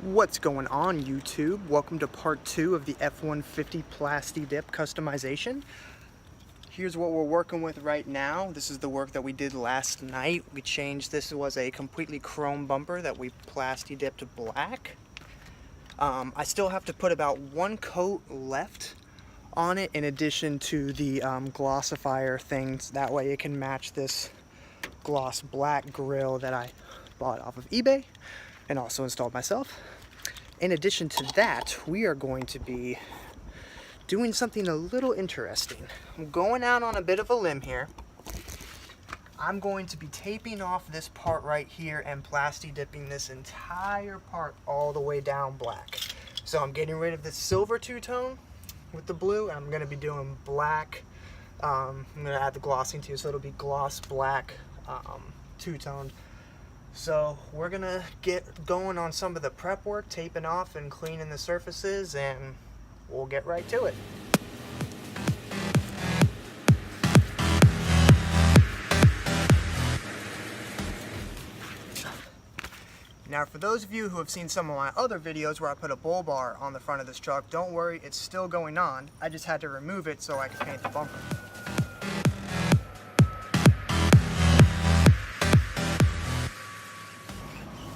What's going on, YouTube? Welcome to part 2 of the F150 Plasti dip customization. Here's what we're working with right now. This is the work that we did last night. We changed, this was a completely chrome bumper that we Plasti dipped black. I still have to put about one coat left on it in addition to the glossifier things. That way it can match this gloss black grill that I bought off of eBay and also installed myself. In addition to that, we are going to be doing something a little interesting. I'm going out on a bit of a limb here. I'm going to be taping off this part right here and Plasti dipping this entire part all the way down black. So I'm getting rid of this silver two-tone with the blue, and I'm going to be doing black. I'm going to add the glossing too, so it'll be gloss black two-toned. So we're gonna get going on some of the prep work, taping off and cleaning the surfaces, and we'll get right to it. Now, for those of you who have seen some of my other videos where I put a bull bar on the front of this truck, don't worry, it's still going on. I just had to remove it so I could paint the bumper.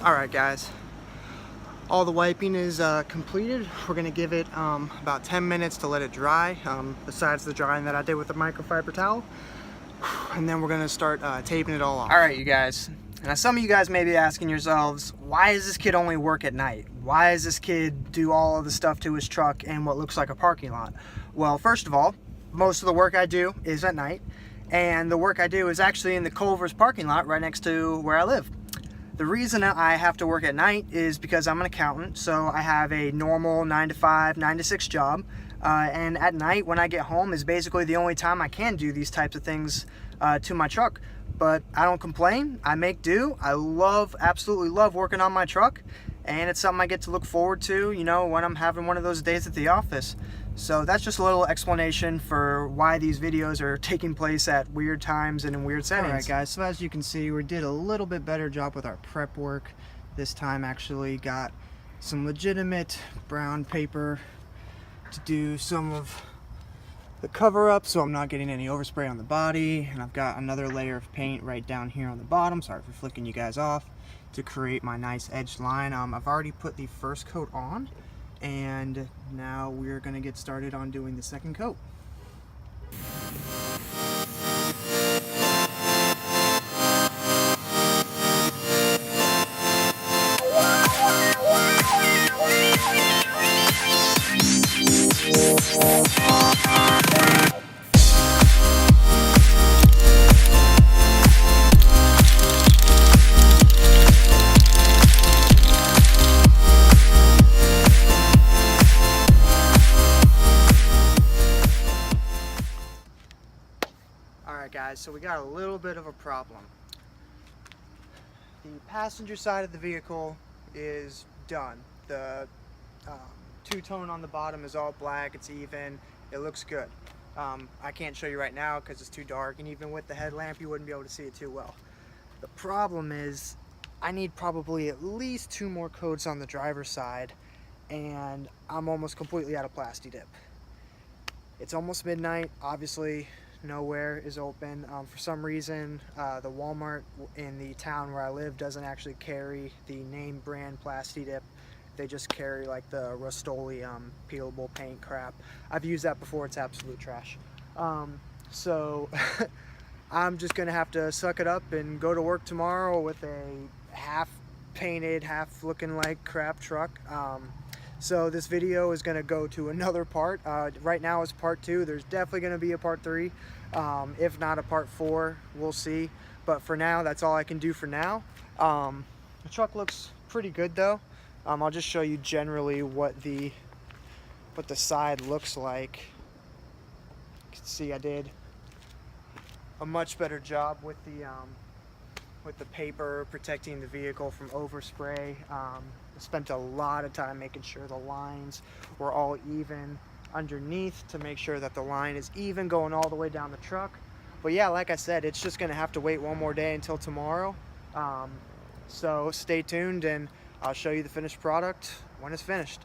Alright guys, all the wiping is completed. We're going to give it about 10 minutes to let it dry, besides the drying that I did with the microfiber towel. And then we're going to start taping it all off. Alright you guys, now some of you guys may be asking yourselves, why does this kid only work at night? Why does this kid do all of the stuff to his truck in what looks like a parking lot? Well, first of all, most of the work I do is at night, and the work I do is actually in the Culver's parking lot right next to where I live. The reason I have to work at night is because I'm an accountant, so I have a normal 9 to 5, 9 to 6 job, and at night when I get home is basically the only time I can do these types of things to my truck. But I don't complain, I make do. I absolutely love working on my truck, and it's something I get to look forward to, you know, when I'm having one of those days at the office. So that's just a little explanation for why these videos are taking place at weird times and in weird settings. Alright guys, so as you can see, we did a little bit better job with our prep work. This time actually got some legitimate brown paper to do some of the cover up so I'm not getting any overspray on the body. And I've got another layer of paint right down here on the bottom, sorry for flicking you guys off, to create my nice edged line. I've already put the first coat on, and now we're going to get started on doing the second coat. Alright guys, so we got a little bit of a problem. The passenger side of the vehicle is done. The two-tone on the bottom is all black, it's even, it looks good. I can't show you right now because it's too dark, and even with the headlamp you wouldn't be able to see it too well. The problem is I need probably at least 2 more coats on the driver's side, and I'm almost completely out of Plasti dip. It's almost midnight, obviously nowhere is open. For some reason, the Walmart in the town where I live doesn't actually carry the name brand Plasti dip. They just carry like the Rust-Oleum peelable paint crap. I've used that before, it's absolute trash. So I'm just gonna have to suck it up and go to work tomorrow with a half painted, half looking like crap truck. So this video is going to go to another part. Right now is part 2. There's definitely going to be a part 3. If not a part 4, we'll see. But for now, that's all I can do for now. The truck looks pretty good though. I'll just show you generally what the side looks like. You can see I did a much better job with the paper protecting the vehicle from overspray. I spent a lot of time making sure the lines were all even underneath to make sure that the line is even going all the way down the truck. But yeah, like I said, it's just gonna have to wait one more day until tomorrow. So stay tuned, and I'll show you the finished product when it's finished.